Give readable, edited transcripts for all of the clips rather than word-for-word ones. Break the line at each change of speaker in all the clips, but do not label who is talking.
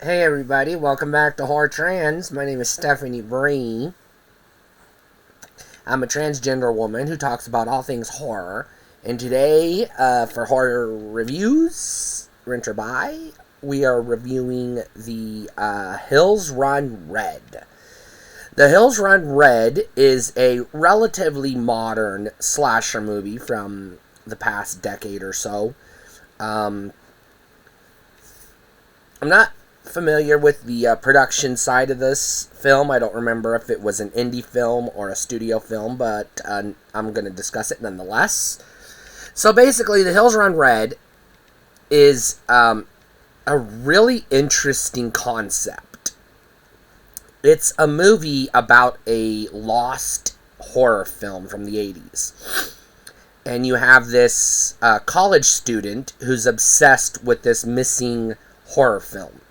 Hey everybody, welcome back to Horror Trans. My name is Stephanie Bree. I'm a transgender woman who talks about all things horror. And today, for horror reviews, rent or buy, we are reviewing the Hills Run Red. The Hills Run Red is a relatively modern slasher movie from the past decade or so. I'm not familiar with the production side of this film. I don't remember if it was an indie film or a studio film, but I'm going to discuss it nonetheless. So basically, The Hills Run Red is a really interesting concept. It's a movie about a lost horror film from the 80s. And you have this college student who's obsessed with this missing horror film.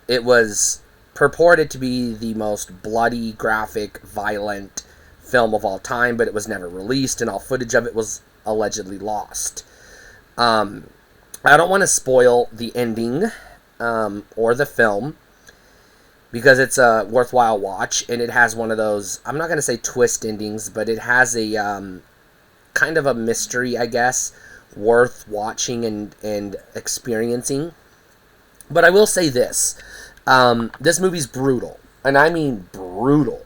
It was purported to be the most bloody, graphic, violent film of all time, but it was never released, and all footage of it was allegedly lost. I don't want to spoil the ending or the film, because it's a worthwhile watch, and it has one of those, I'm not going to say twist endings, but it has a kind of a mystery, I guess, worth watching and experiencing. But I will say this. This movie's brutal. And I mean brutal.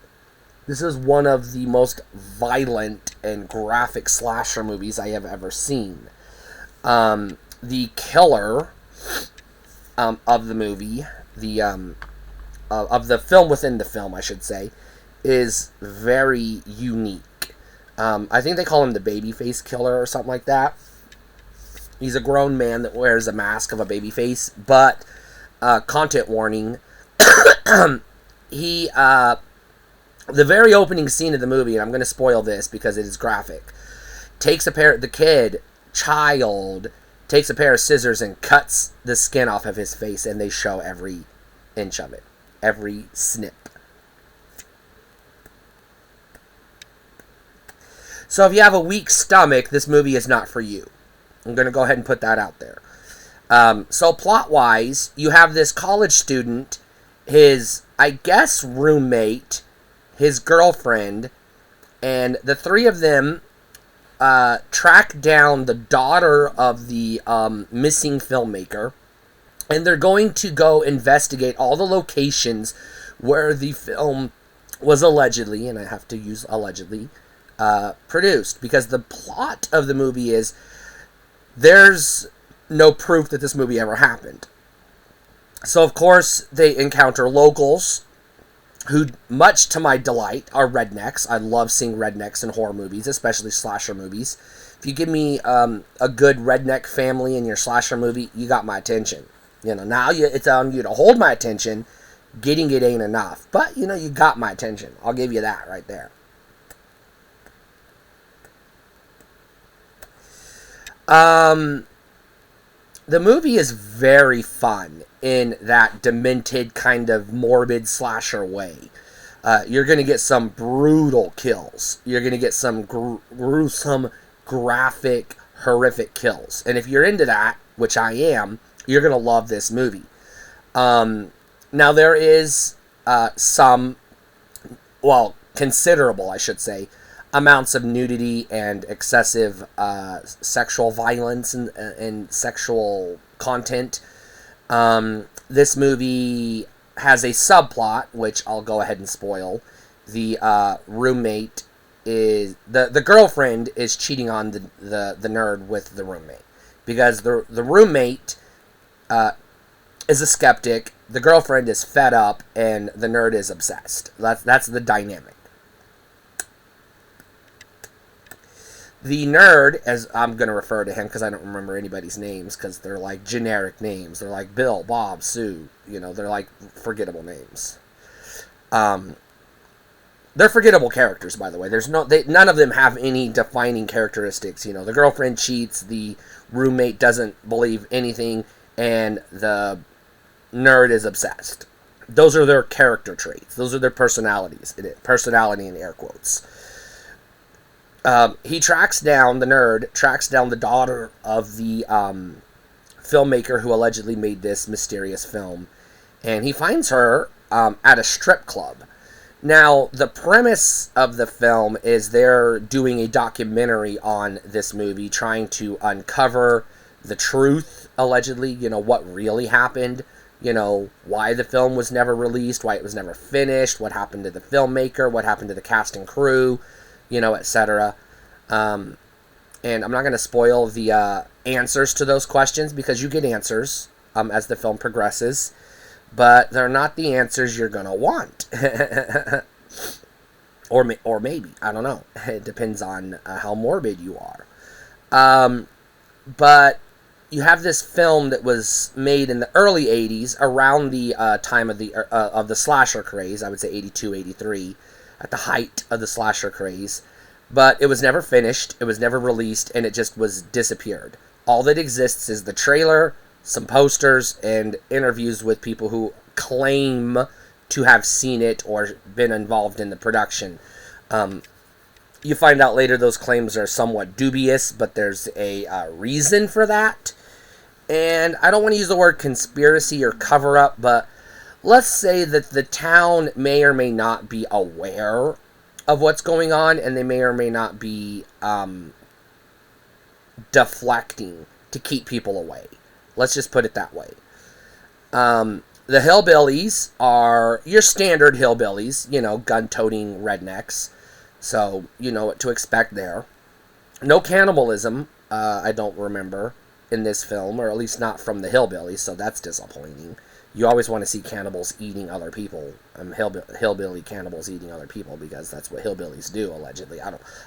This is one of the most violent and graphic slasher movies I have ever seen. The killer of the movie, of the film within the film, I should say, is very unique. I think they call him the babyface killer or something like that. He's a grown man that wears a mask of a baby face, but content warning. The very opening scene of the movie, and I'm going to spoil this because it is graphic, takes a pair of scissors and cuts the skin off of his face, and they show every inch of it, every snip. So if you have a weak stomach, this movie is not for you. I'm going to go ahead and put that out there. So plot-wise, you have this college student, his, I guess, roommate, his girlfriend, and the three of them track down the daughter of the missing filmmaker, and they're going to go investigate all the locations where the film was allegedly, and I have to use allegedly, produced, because the plot of the movie is there's no proof that this movie ever happened. So, of course, they encounter locals who, much to my delight, are rednecks. I love seeing rednecks in horror movies, especially slasher movies. If you give me a good redneck family in your slasher movie, you got my attention. Now it's on you to hold my attention. Getting it ain't enough. But, you got my attention. I'll give you that right there. The movie is very fun in that demented kind of morbid slasher way. You're going to get some brutal kills. You're going to get some gruesome, graphic, horrific kills. And if you're into that, which I am, you're going to love this movie. Now there is considerable, I should say, amounts of nudity and excessive sexual violence and sexual content. This movie has a subplot, which I'll go ahead and spoil. The roommate is... The girlfriend is cheating on the nerd with the roommate. Because the roommate is a skeptic, the girlfriend is fed up, and the nerd is obsessed. That's the dynamic. The nerd, as I'm going to refer to him because I don't remember anybody's names because they're like generic names. They're like Bill, Bob, Sue. They're like forgettable names. They're forgettable characters, by the way. None of them have any defining characteristics. The girlfriend cheats, the roommate doesn't believe anything, and the nerd is obsessed. Those are their character traits. Those are their personalities. Personality in air quotes. The nerd tracks down the daughter of the filmmaker who allegedly made this mysterious film. And he finds her at a strip club. Now, the premise of the film is they're doing a documentary on this movie, trying to uncover the truth, allegedly, what really happened, why the film was never released, why it was never finished, what happened to the filmmaker, what happened to the cast and crew, etc. And I'm not going to spoil the answers to those questions, because you get answers as the film progresses. But they're not the answers you're going to want. or maybe. I don't know. It depends on how morbid you are. But you have this film that was made in the early 80s, around the time of the slasher craze. I would say 82, 83, at the height of the slasher craze. But it was never finished. It was never released. And it just was disappeared. All that exists is the trailer, some posters, and interviews with people who claim to have seen it or been involved in the production. You find out later those claims are somewhat dubious, but there's a reason for that. And I don't want to use the word conspiracy or cover-up, but let's say that the town may or may not be aware of what's going on, and they may or may not be deflecting to keep people away. Let's just put it that way. The hillbillies are your standard hillbillies, gun-toting rednecks. So, you know what to expect there. No cannibalism, I don't remember, in this film, or at least not from the hillbillies, so that's disappointing. You always want to see cannibals eating other people, hillbilly cannibals eating other people, because that's what hillbillies do, allegedly.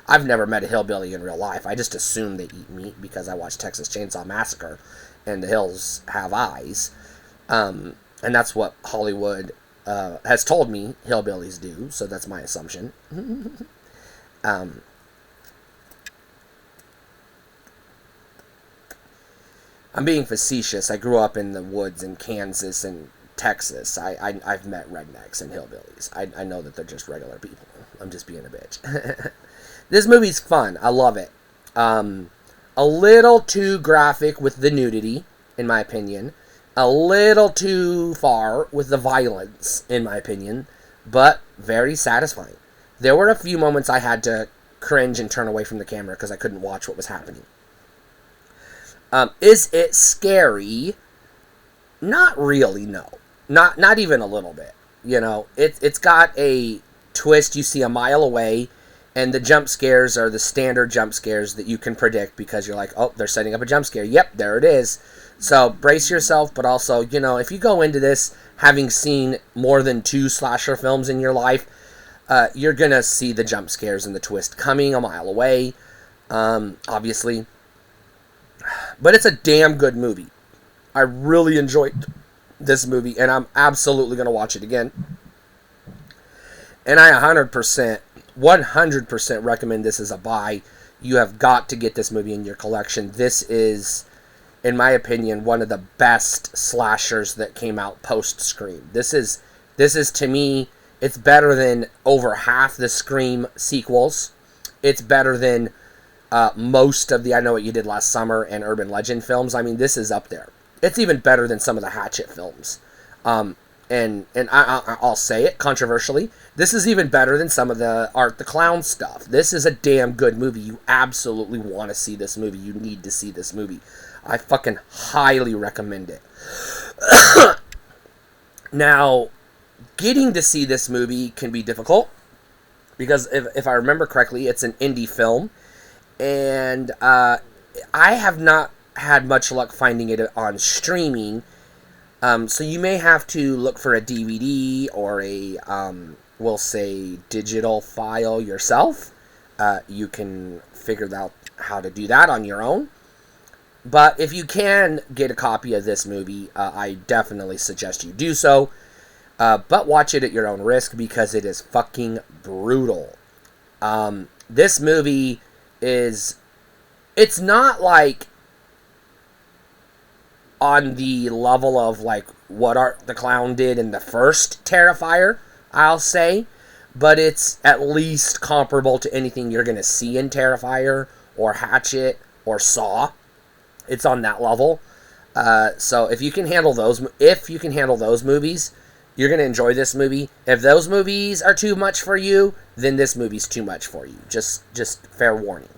I've never met a hillbilly in real life. I just assume they eat meat because I watched Texas Chainsaw Massacre, and the hills have eyes. And that's what Hollywood has told me hillbillies do, so that's my assumption. I'm being facetious. I grew up in the woods in Kansas and Texas. I've met rednecks and hillbillies. I know that they're just regular people. I'm just being a bitch. This movie's fun. I love it. A little too graphic with the nudity, in my opinion. A little too far with the violence, in my opinion. But very satisfying. There were a few moments I had to cringe and turn away from the camera because I couldn't watch what was happening. Is it scary? Not really, no. Not even a little bit. It's got a twist you see a mile away, and the jump scares are the standard jump scares that you can predict because you're like, oh, they're setting up a jump scare. Yep, there it is. So brace yourself, but also, if you go into this having seen more than 2 slasher films in your life, you're going to see the jump scares and the twist coming a mile away, obviously. But it's a damn good movie. I really enjoyed this movie, and I'm absolutely going to watch it again. And I 100% recommend this as a buy. You have got to get this movie in your collection. This is, in my opinion, one of the best slashers that came out post-Scream. This is to me, it's better than over half the Scream sequels. It's better than most of the I Know What You Did Last Summer and Urban Legend films. I mean, this is up there. It's even better than some of the Hatchet films. And I'll say it controversially, this is even better than some of the Art the Clown stuff. This is a damn good movie. You absolutely want to see this movie. You need to see this movie. I fucking highly recommend it. Now, getting to see this movie can be difficult because if I remember correctly, it's an indie film. And I have not had much luck finding it on streaming. So you may have to look for a DVD or a, we'll say, digital file yourself. You can figure out how to do that on your own. But if you can get a copy of this movie, I definitely suggest you do so. But watch it at your own risk because it is fucking brutal. This movie it's not like on the level of like what Art the Clown did in the first Terrifier, I'll say, but it's at least comparable to anything you're going to see in Terrifier or Hatchet or Saw. It's on that level. So if you can handle those movies, you're gonna enjoy this movie. If those movies are too much for you, then this movie's too much for you. Just fair warning.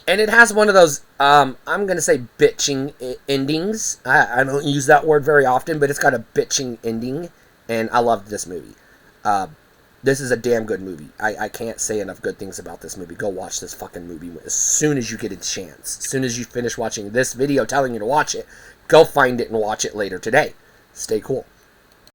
And it has one of those, I'm going to say bitching endings. I don't use that word very often, but it's got a bitching ending, and I loved this movie. This is a damn good movie. I can't say enough good things about this movie. Go watch this fucking movie as soon as you get a chance. As soon as you finish watching this video telling you to watch it, go find it and watch it later today. Stay cool.